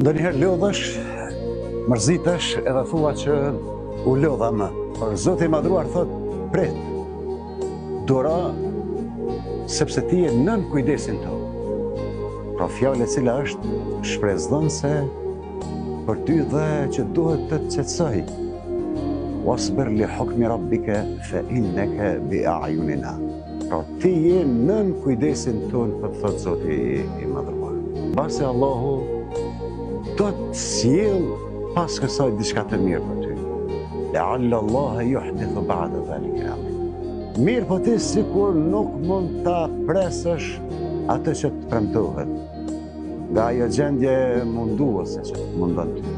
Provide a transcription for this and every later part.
Ndonjëherë lodhesh, mërzitesh edhe thua që u lodha më. Por Zoti i Madhruar thot, prit, duro, sepse ti je nën kujdesin tënd. Pra fjala e cila është shpresdhënëse për ty dhe që duhet të të qetësoj. Wasbir li hukmi rabbika fa innaka bi a'yunina. Pra ti je nën kujdesin tonë, për thot Zoti i Madhruar. Basi Allahu do të sjell pas kësaj diçka të mirë për ty. La'alla Allah yuhdithu ba'da dhalika amrin. Mirë po ti sikur nuk mund ta presësh atë që të premtohet. Nga ajo gjendje munduese që të mundon ty.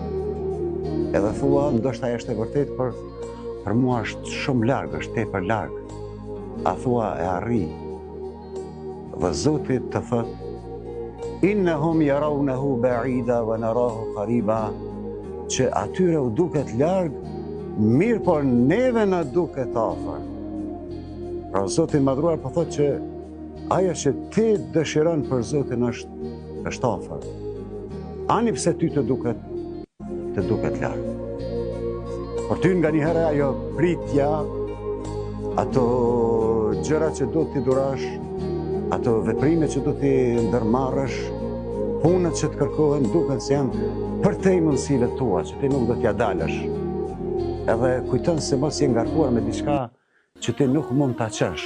Edhe thua, ndoshta është e vërtet, për mua është shumë larg, është tepër larg. A thua e arri. Dhe Zoti të thot, innahum yarawnahu ba'ida wa narahu qariba, që atyre u duket larg, mirë por neve na duket afër. Pra Zoti i Madhruar po thotë që ajo që ti dëshiron për Zotin është afër. Ani pse ty të duket larg. Por ty nganjëherë ajo pritja, ato gjëra që do t'i durash, ato veprime që do t'i ndërmarrësh, punët që të kërkohen duken se janë për te mundësive tua, që ti nuk do t'ja dalësh. Edhe kujton se mos je ngarkuar me diçka që ti nuk mund ta qesh.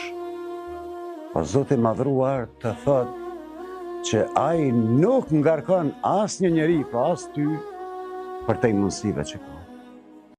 Po Zoti i Madhruar të thot që ai nuk ngarkon asnjë njeri, pra as ty, për te mundësive që ka.